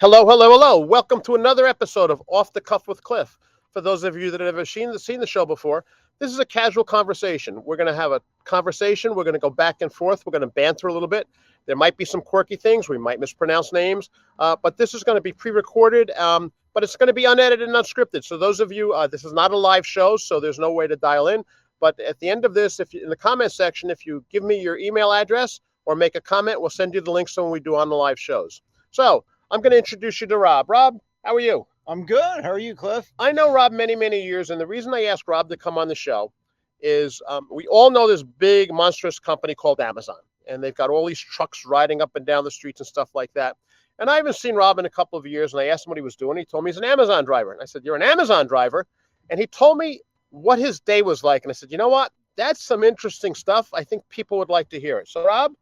Hello, hello, hello. Welcome to another episode of Off the Cuff with Cliff. For those of you that have never seen the show before, this is a casual conversation. We're going to have a conversation. We're going to go back and forth. We're going to banter a little bit. There might be some quirky things. We might mispronounce names. But this is going to be pre-recorded, but it's going to be unedited and unscripted. So those of you, this is not a live show, so there's no way to dial in. But at the end of this, if you, in the comment section, if you give me your email address or make a comment, we'll send you the links when we do on the live shows. So I'm going to introduce you to Rob. Rob, how are you? I'm good. How are you, Cliff? I know Rob many, many years, and the reason I asked Rob to come on the show is we all know this big, monstrous company called Amazon, and they've got all these trucks riding up and down the streets and stuff like that. And I haven't seen Rob in a couple of years, and I asked him what he was doing. He told me he's an Amazon driver, and I said, "You're an Amazon driver?" And he told me what his day was like, and I said, "You know what? That's some interesting stuff. I think people would like to hear it." So, Rob,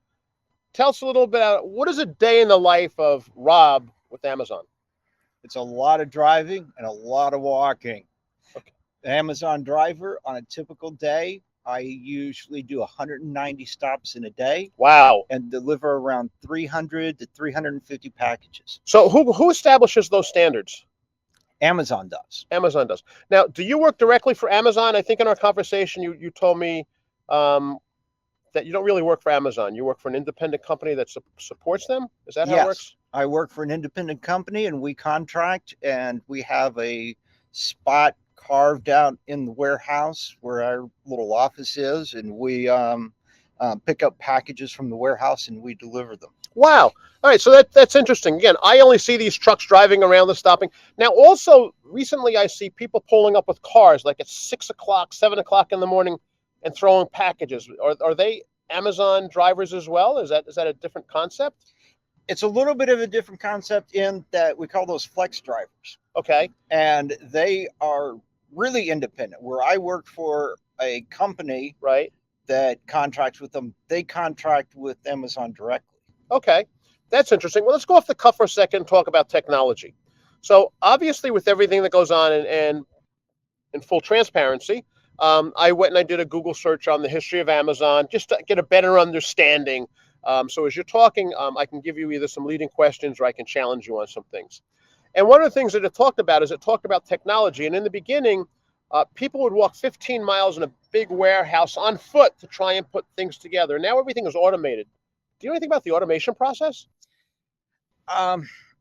tell us a little bit about what is a day in the life of Rob with Amazon? It's a lot of driving and a lot of walking. Okay. Amazon driver on a typical day, I usually do 190 stops in a day Wow. and deliver around 300 to 350 packages. So who establishes those standards? Amazon does. Amazon does. Now, do you work directly for Amazon? I think in our conversation you told me that you don't really work for Amazon. You work for an independent company that supports them? Is that how it works? I work for an independent company and we contract, and we have a spot carved out in the warehouse where our little office is, and we pick up packages from the warehouse and we deliver them. Wow. All right, so that's interesting. Again, I only see these trucks driving around and stopping. Now, also, recently I see people pulling up with cars like at 6 o'clock, 7 o'clock in the morning and throwing packages. Are they Amazon drivers as well? Is that a different concept? It's a little bit of a different concept in that we call those flex drivers. Okay. And they are really independent. Where I work for a company right that contracts with them, they contract with Amazon directly. Okay. That's interesting. Well, let's go off the cuff for a second and talk about technology. So obviously with everything that goes on and in full transparency, I went and I did a Google search on the history of Amazon just to get a better understanding. So as you're talking, I can give you either some leading questions or I can challenge you on some things. And one of the things that it talked about is it talked about technology. And in the beginning, people would walk 15 miles in a big warehouse on foot to try and put things together. Now everything is automated. Do you know anything about the automation process?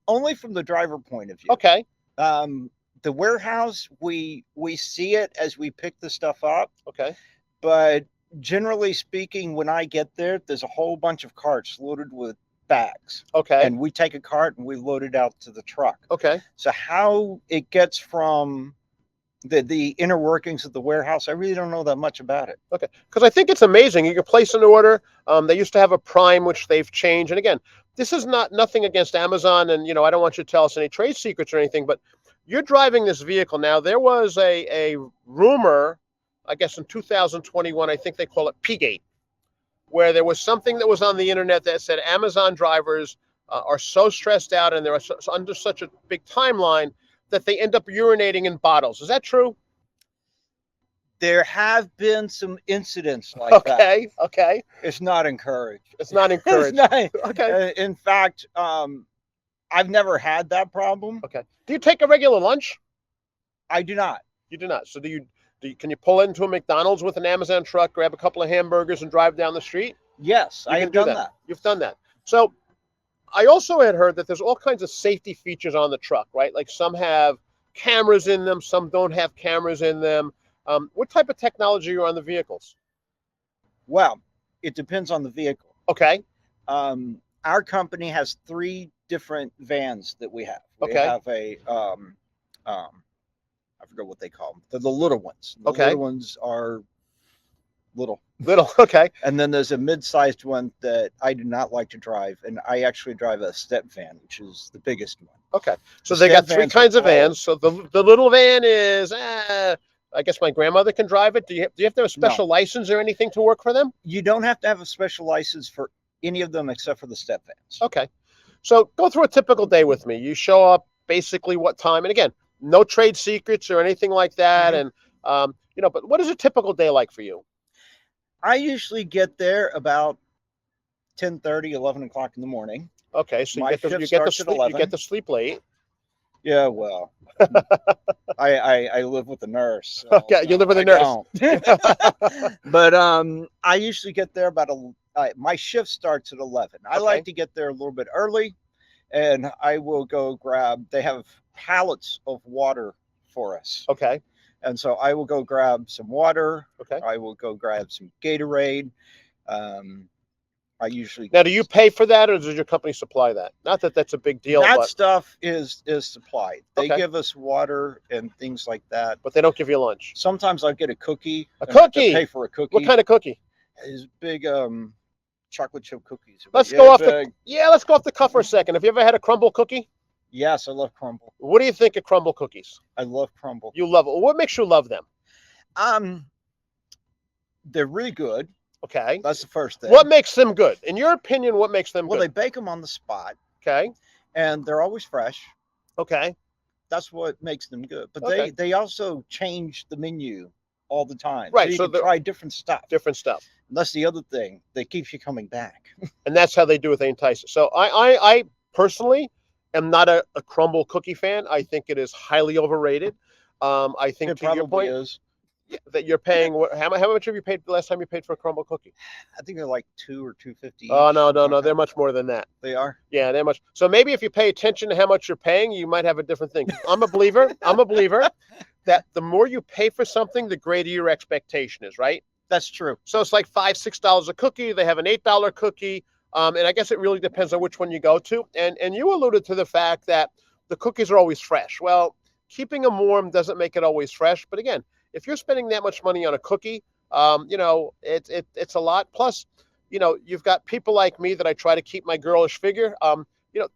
Only from the driver point of view. Okay. The warehouse, we see it as we pick the stuff up. Okay. But generally speaking, when I get there, there's a whole bunch of carts loaded with bags. Okay. And we take a cart and we load it out to the truck. Okay. So how it gets from the inner workings of the warehouse, I really don't know that much about it. Okay. Because I think it's amazing. You can place an order. They used to have a Prime, which they've changed. And again, this is nothing against Amazon. And, I don't want you to tell us any trade secrets or anything, but you're driving this vehicle. Now, there was a rumor, I guess in 2021, I think they call it P-Gate, where there was something that was on the internet that said Amazon drivers are so stressed out and they're under such a big timeline that they end up urinating in bottles. Is that true? There have been some incidents like that. Okay. It's not encouraged. It's not encouraged. Okay. In fact, I've never had that problem. Okay. Do you take a regular lunch? I do not. You do not. So can you pull into a McDonald's with an Amazon truck, grab a couple of hamburgers and drive down the street? Yes, I have done that. You've done that. So I also had heard that there's all kinds of safety features on the truck, right? Like some have cameras in them, some don't have cameras in them. What type of technology are on the vehicles? Well, it depends on the vehicle. Okay. Our company has 3 different vans that we have. We Okay. have a, I forget what they call them. They're the little ones. The Okay. little ones are little. Okay. And then there's a mid-sized one that I do not like to drive, and I actually drive a step van, which is the biggest one. Okay. So they got 3 kinds of vans. So the little van is, I guess my grandmother can drive it. Do you have to have a special license or anything to work for them? You don't have to have a special license for any of them except for the step vans. Okay. So go through a typical day with me. You show up basically what time? And again, no trade secrets or anything like that. Mm-hmm. And, but what is a typical day like for you? I usually get there about 10:30, 11 o'clock in the morning. Okay, so My you shift get the starts at sleep, you 11. get to sleep late. Yeah, well, I live with a nurse, so Okay, you live no, with a I nurse. don't. But I usually get there about my shift starts at 11. I Okay. like to get there a little bit early, and I will go grab. They have pallets of water for us, Okay. and so I will go grab some water. Okay. I will go grab some Gatorade. Um, I usually Now, do you pay for that, or does your company supply that? Not that that's a big deal, that but stuff is supplied. They okay. give us water and things like that. But they don't give you lunch. Sometimes I'll get a cookie A and have to pay cookie. for a What cookie. kind of cookie? Is big chocolate chip cookies. Let's Yeah, go off the big. let's go off the cuff for a second. Have you ever had a crumble cookie? Yes, I love crumble. What do you think of crumble cookies? I love crumble. You love it. What makes you love them? Um, they're really good. Okay. That's the first thing. What makes them good? In your opinion, what makes them Well, they good? bake them on the spot, Okay. and they're always fresh. Okay. That's what makes them good. But Okay. they also change the menu all the time, Right, so you so can the try different stuff. different stuff. And that's the other thing. They keep you coming back. And that's how they do it. They entice us. So I personally am not a crumble cookie fan. I think it is highly overrated. I think It to your probably point is. that you're paying how much have you paid the last time you paid for a crumble cookie? I think they're like 2 or 2.50 each. Oh no, no, something no. like They're that. much more than that. They are. Yeah, they're much. So maybe if you pay attention to how much you're paying, you might have a different thing. I'm a believer. I'm a believer that the more you pay for something, the greater your expectation is, right? That's true. So it's like $5, $6 a cookie. They have an $8 cookie, and I guess it really depends on which one you go to. And you alluded to the fact that the cookies are always fresh. Well, keeping them warm doesn't make it always fresh. But again, if you're spending that much money on a cookie, it's a lot. Plus, you've got people like me that I try to keep my girlish figure.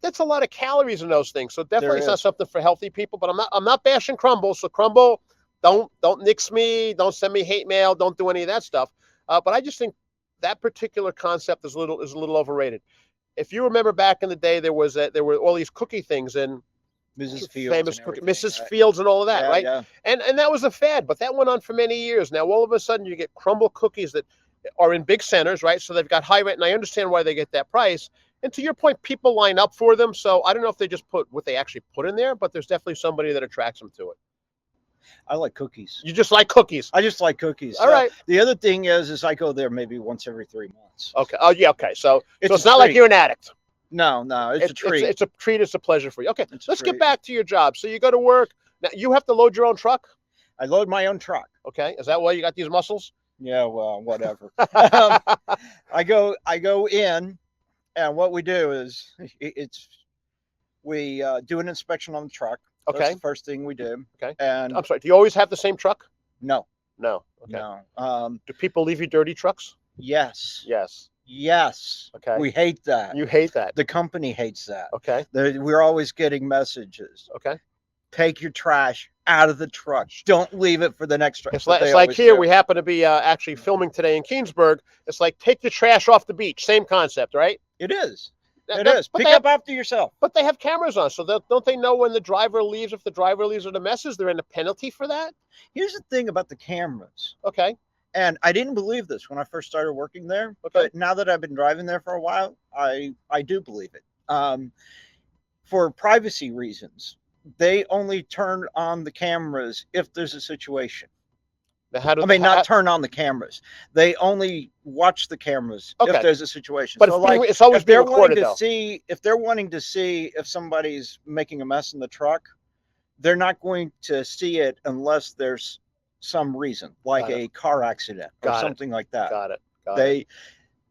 That's a lot of calories in those things. So definitely it's not something for healthy people. But I'm not bashing crumble. So crumble, don't nix me. Don't send me hate mail. Don't do any of that stuff. But I just think that particular concept is a little overrated. If you remember back in the day, there were all these cookie things and Mrs. Fields famous and cookie, everything, Mrs. right? Fields and all of that, Yeah, right? yeah. And that was a fad, but that went on for many years. Now all of a sudden you get crumble cookies that are in big centers, right? So they've got high rent, and I understand why they get that price. And to your point, people line up for them. So I don't know if they just put what they actually put in there, but there's definitely somebody that attracts them to it. I like cookies. You just like cookies. I just like cookies. All right. The other thing is I go there maybe once every 3 months. Okay. Oh yeah. Okay. So it's a not like treat. you're an addict. No, it's a treat. It's a treat. It's a pleasure for you. Okay. It's a Let's get treat. back to your job. So you go to work. Now you have to load your own truck. I load my own truck. Okay. Is that why you got these muscles? Yeah, well, whatever. I go in, and what we do is we do an inspection on the truck. Okay. That's the first thing we do. Okay. And I'm sorry. Do you always have the same truck? no, No. Okay. no. Do people leave you dirty trucks? Yes, Yes. yes. Okay. We hate that. You hate that. The company hates that. Okay. We're always getting messages. Okay. Take your trash out of the truck. Don't leave it for the next truck. It's like here we happen to be actually filming today in Keensburg. It's like take the trash off the beach. Same concept, right? It is. It It is. But Pick up after yourself. But they have cameras on, so don't they know when the driver leaves? If the driver leaves with a mess, is there a penalty for that? Here's the thing about the cameras. Okay. And I didn't believe this when I first started working there. Okay. But now that I've been driving there for a while, I do believe it. For privacy reasons, they only turn on the cameras if there's a situation. Not turn on the cameras. They only watch the cameras if there's a situation. But so it's always being recorded, though. If they're wanting to see if somebody's making a mess in the truck, they're not going to see it unless there's some reason, like a car accident or something like that. Got it.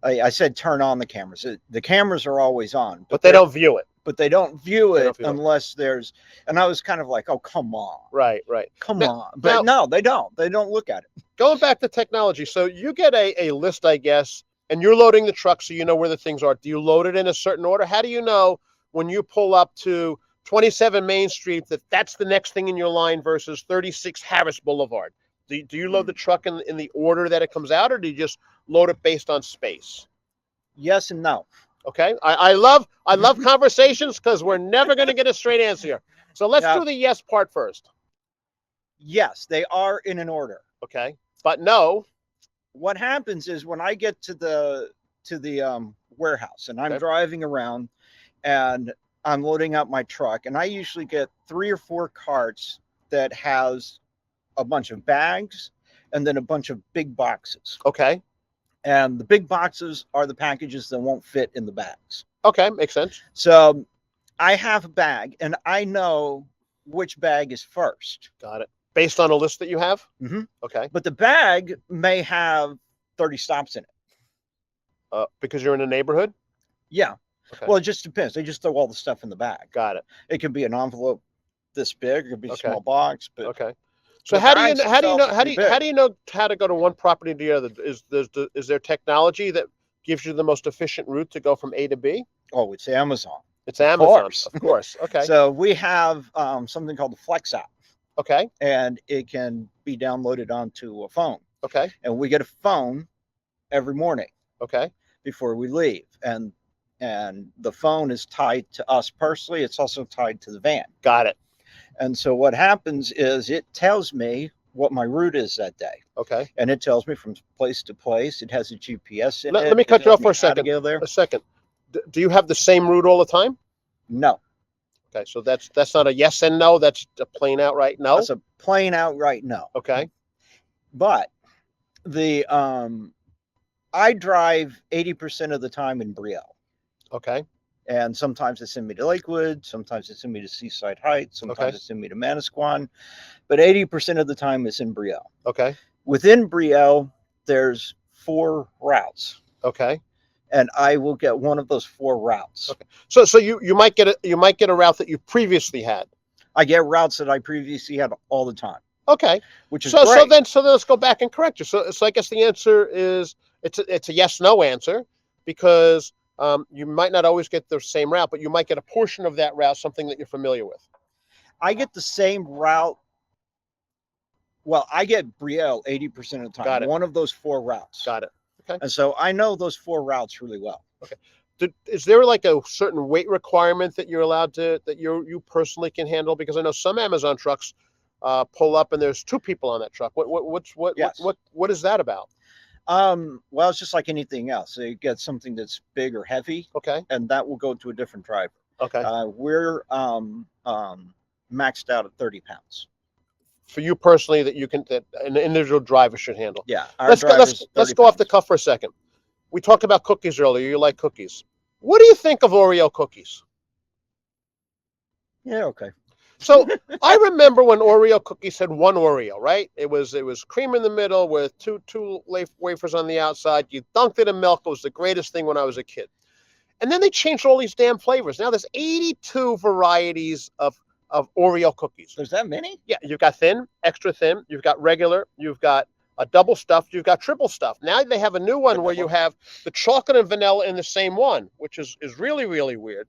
I said turn on the cameras. The cameras are always on, but they don't view it. But they don't view it unless there's. And I was kind of like, oh, come on. Right. Come on. But no, they don't. They don't look at it. Going back to technology, so you get a list, I guess, and you're loading the truck so you know where the things are. Do you load it in a certain order? How do you know when you pull up to 27 Main Street that's the next thing in your line versus 36 Harris Boulevard? Do you load the truck in the order that it comes out, or do you just load it based on space? Yes and no. Okay. I love conversations because we're never going to get a straight answer here. So let's do the yes part first. Yes, they are in an order. Okay. But no. What happens is when I get to the warehouse and I'm driving around, and I'm loading up my truck, and I usually get 3 or 4 carts that has a bunch of bags and then a bunch of big boxes. Okay. And the big boxes are the packages that won't fit in the bags. Okay, makes sense. So I have a bag, and I know which bag is first. Got it. Based on a list that you have? Mm-hmm. Okay. But the bag may have 30 stops in it. Because you're in a neighborhood? Yeah. Okay. Well, it just depends. They just throw all the stuff in the bag. Got it. It can be an envelope this big. It could be a Okay. small box. But Okay. So the how do you bags know themselves are pretty how big. do you know how to go to one property to the other? Is there technology that gives you the most efficient route to go from A to B? Oh, it's Amazon. It's Amazon, course. of course. Okay. So we have something called the Flex app, Okay. and it can be downloaded onto a phone. Okay. And we get a phone every morning Okay. before we leave, and the phone is tied to us personally. It's also tied to the van. Got it. And so what happens is it tells me what my route is that day. Okay. And it tells me from place to place. It has a GPS in it. Let me cut you off for a second. Go there. A second. Do you have the same route all the time? No. Okay, so that's not a yes and no. That's a plain outright no. That's a plain outright no. Okay. But the I drive 80% of the time in Brielle. Okay. And sometimes they send me to Lakewood, sometimes they send me to Seaside Heights, sometimes they send me to Manasquan, but 80% of the time it's in Brielle. Okay. Within Brielle, there's 4 routes. Okay. And I will get one of those 4 routes. Okay. So you might get a route that you previously had. I get routes that I previously had all the time. Okay. Which is great. So then let's go back and correct you. So I guess the answer is it's a yes no answer, because you might not always get the same route, but you might get a portion of that route, something that you're familiar with. I get the same route. Well, I get Brielle 80% of the time. Got it. One of those 4 routes. Got it. Okay. And so I know those 4 routes really well. Okay. Is there like a certain weight requirement that you're allowed to, that you personally can handle? Because I know some Amazon trucks pull up and there's 2 people on that truck. What is that about? Well, it's just like anything else. You get something that's big or heavy, Okay. and that will go to a different driver. Okay. We're maxed out at 30 pounds. For you personally, that an individual driver should handle. Yeah. Let's go off the cuff for a second. We talked about cookies earlier. You like cookies. What do you think of Oreo cookies? Yeah. Okay. So I remember when Oreo cookies had one Oreo, right? It was cream in the middle with two wafers on the outside. You dunked it in milk. It was the greatest thing when I was a kid. And then they changed all these damn flavors. Now there's 82 varieties of Oreo cookies. There's that many? Yeah, you've got thin, extra thin, you've got regular, you've got a double stuffed, you've got triple stuffed. Now they have a new one where you have the chocolate and vanilla in the same one, which is really, really weird.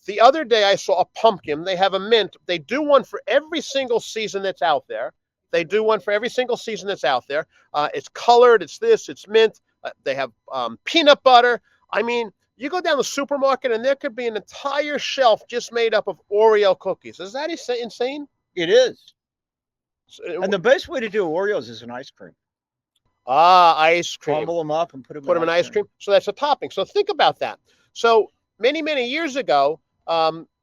The other day I saw a pumpkin. They have a mint. They do one for every single season that's out there. It's colored, it's this, it's mint. They have peanut butter. I mean, you go down the supermarket and there could be an entire shelf just made up of Oreo cookies. Is that insane? It is. And the best way to do Oreos is an ice cream. Ice cream. Crumble them up and put them in ice cream. So that's a topping. So think about that. So many, many years ago,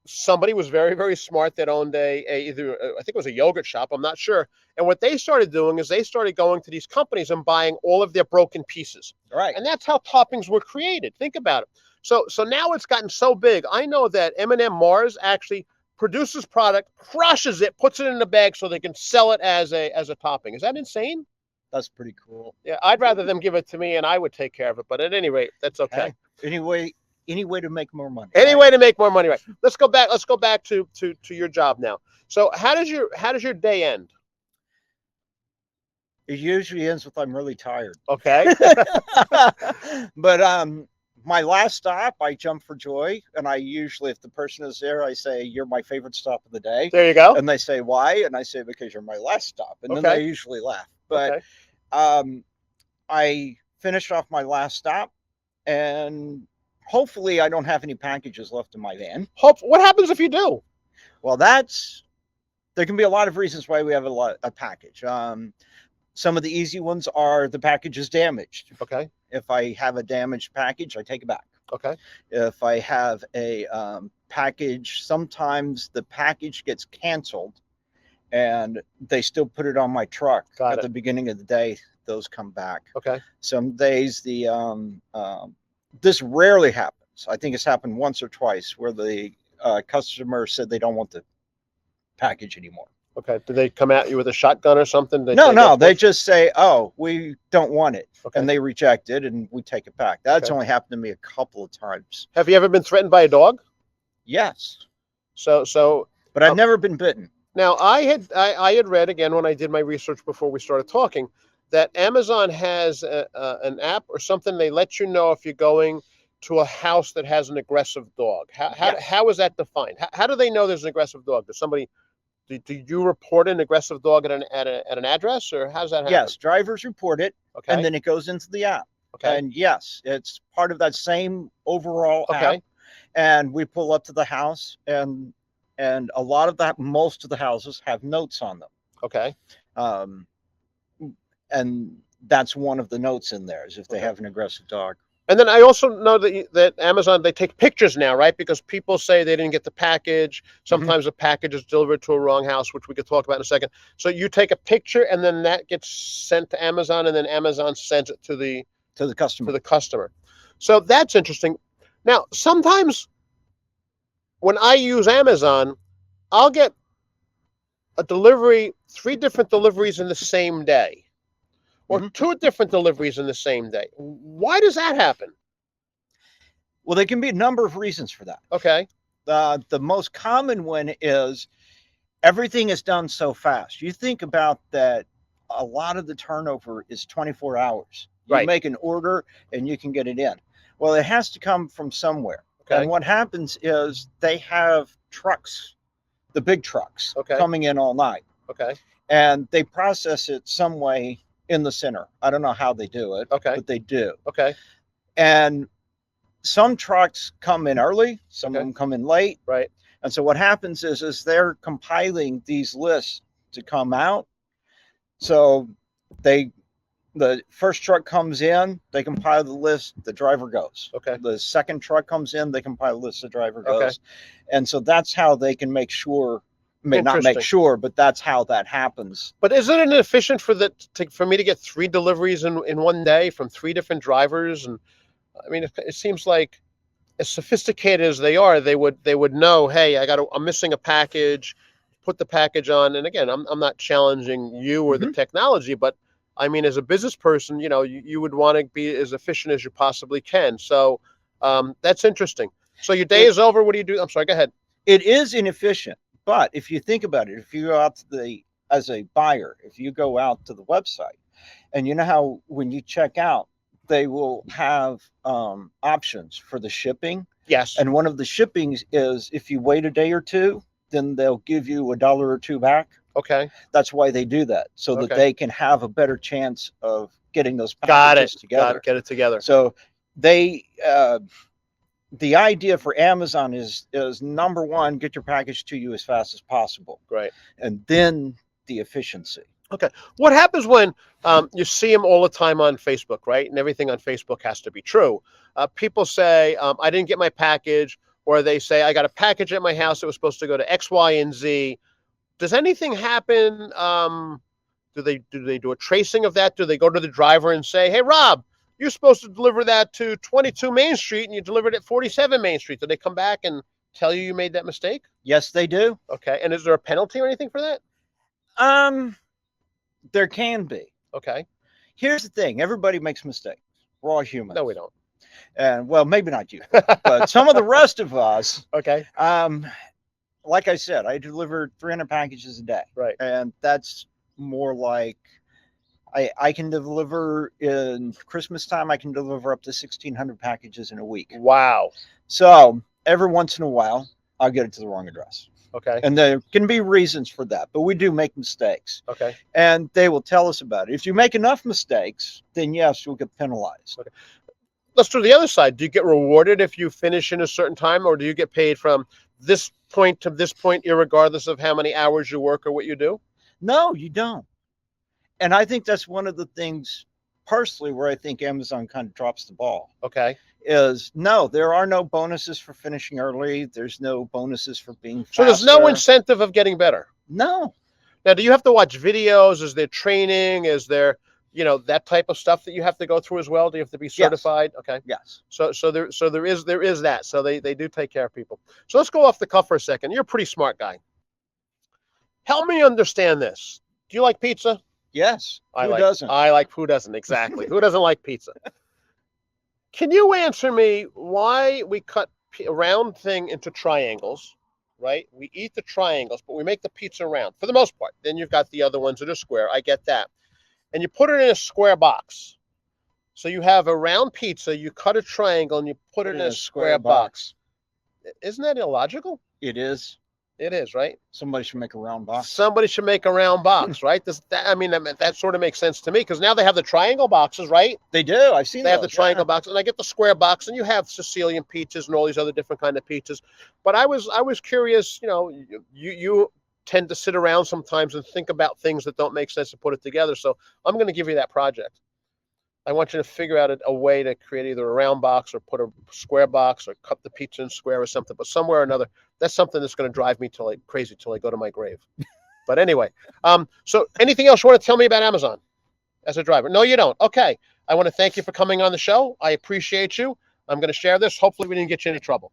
somebody was very, very smart that owned either I think it was a yogurt shop. I'm not sure. And what they started doing is they started going to these companies and buying all of their broken pieces. Right. And that's how toppings were created. Think about it. So now it's gotten so big. I know that M&M Mars actually produces product, crushes it, puts it in a bag so they can sell it as a topping. Is that insane? That's pretty cool. Yeah, I'd rather them give it to me and I would take care of it. But at any rate, that's okay. Any way to make more money. Any way to make more money, right? Let's go back to your job now. So how does your day end? It usually ends with I'm really tired. Okay. But my last stop, I jump for joy, and I usually, if the person is there, I say, "You're my favorite stop of the day." There you go. And they say, "Why?" And I say, "Because you're my last stop." And then they usually laugh. But I finished off my last stop, and hopefully I don't have any packages left in my van. What happens if you do? Well, there can be a lot of reasons why we have a package. Some of the easy ones are the package is damaged. Okay. If I have a damaged package, I take it back. Okay. If I have a package, sometimes the package gets canceled and they still put it on my truck Got at it. the beginning of the day. Those come back. Okay. Some days this rarely happens. I think it's happened once or twice where the customer said they don't want the package anymore. Okay. Do they come at you with a shotgun or something? They No, say, no, they just say, "Oh, we don't want it," Okay. and they reject it, and we take it back. That's Okay. only happened to me a couple of times. Have you ever been threatened by a dog? Yes, So but I've never been bitten. now I had read again when I did my research before we started talking that Amazon has an app or something. They let you know if you're going to a house that has an aggressive dog. How is that defined? How do they know there's an aggressive dog? Does somebody do you report an aggressive dog at an address, or how's that happen? Yes, drivers report it, Okay. and then it goes into the app. Okay. And yes, it's part of that same overall Okay. app. And we pull up to the house, and a lot of that, most of the houses have notes on them. Okay. And that's one of the notes in there is if they Okay. have an aggressive dog. And then I also know that Amazon, they take pictures now, right? Because people say they didn't get the package. Sometimes the package is delivered to a wrong house, which we could talk about in a second. So you take a picture and then that gets sent to Amazon, and then Amazon sends it to the customer. So that's interesting. Now, sometimes when I use Amazon, I'll get a delivery, 3 different deliveries in the same day, or 2 different deliveries in the same day. Why does that happen? Well, there can be a number of reasons for that. Okay. The most common one is everything is done so fast. You think about that, a lot of the turnover is 24 hours. You Right. make an order and you can get it in. Well, it has to come from somewhere. Okay. And what happens is they have trucks, the big trucks, Okay. coming in all night. Okay. And they process it some way in the center. I don't know how they do it, Okay. but they do. Okay. And some trucks come in early, some Okay. of them come in late. Right. And so what happens is they're compiling these lists to come out. So the first truck comes in, they compile the list, the driver goes. Okay. The second truck comes in, they compile the list, the driver goes. Okay. And so that's how they can make sure, not make sure, but that's how that happens. But isn't it inefficient for me to get 3 deliveries in one day from 3 different drivers? And I mean, it seems like, as sophisticated as they are, they would know, hey, I'm missing a package, put the package on. And again, I'm not challenging you or the technology, but I mean, as a business person, you would want to be as efficient as you possibly can. So that's interesting. So your day is over. What do you do? I'm sorry, go ahead. It is inefficient, but if you think about it, if you go out as a buyer, if you go out to the website, and you know how when you check out, they will have options for the shipping. Yes. And one of the shippings is if you wait a day or two, then they'll give you $1 or $2 back. Okay. That's why they do that, so that they can have a better chance of getting those packages together. Got it. Get it together. So they, the idea for Amazon is number one, get your package to you as fast as possible. Right. And then the efficiency. Okay. What happens when you see them all the time on Facebook, right? And everything on Facebook has to be true. People say, I didn't get my package, or they say, I got a package at my house that was supposed to go to X, Y, and Z. Does anything happen? Do they do a tracing of that? Do they go to the driver and say, hey, Rob, you're supposed to deliver that to 22 Main Street and you delivered it 47 Main Street? Do they come back and tell you made that mistake? Yes, they do. Okay. And is there a penalty or anything for that? There can be. Okay. Here's the thing. Everybody makes mistakes. We're all humans. No, we don't. And well, maybe not you, but some of the rest of us. Okay. Like I said, I deliver 300 packages a day. Right. And that's more like I can deliver in Christmas time. I can deliver up to 1,600 packages in a week. Wow. So every once in a while, I'll get it to the wrong address. Okay. And there can be reasons for that, but we do make mistakes. Okay. And they will tell us about it. If you make enough mistakes, then yes, you'll get penalized. Okay. Let's do the other side. Do you get rewarded if you finish in a certain time, or do you get paid from this point to this point, irregardless of how many hours you work or what you do? No, you don't. And I think that's one of the things, personally, where I think Amazon kind of drops the ball. Okay. is no, there are no bonuses for finishing early. There's no bonuses for being faster. So there's no incentive of getting better. No. Now, do you have to watch videos? Is there training? Is there, that type of stuff that you have to go through as well? Do you have to be certified? Yes. Okay. Yes. So there is that. So they do take care of people. So let's go off the cuff for a second. You're a pretty smart guy. Help me understand this. Do you like pizza? Yes. Who doesn't? Who doesn't? Exactly. Who doesn't like pizza? Can you answer me why we cut a round thing into triangles, right? We eat the triangles, but we make the pizza round for the most part. Then you've got the other ones that are square. I get that. And you put it in a square box. So you have a round pizza, you cut a triangle, and you put it in a square box. Isn't that illogical? It is. It is, right? Somebody should make a round box. Somebody should make a round box, right? That sort of makes sense to me because now they have the triangle boxes, right? They do. I've seen They have the those, triangle box, and I get the square box, and you have Sicilian pizzas and all these other different kind of pizzas. But I was curious. You tend to sit around sometimes and think about things that don't make sense to put it together. So I'm going to give you that project. I want you to figure out a way to create either a round box or put a square box or cut the pizza in square or something. But somewhere or another, that's something that's going to drive me crazy till I go to my grave. But anyway, so anything else you want to tell me about Amazon as a driver? No, you don't. Okay. I want to thank you for coming on the show. I appreciate you. I'm going to share this. Hopefully we didn't get you into trouble.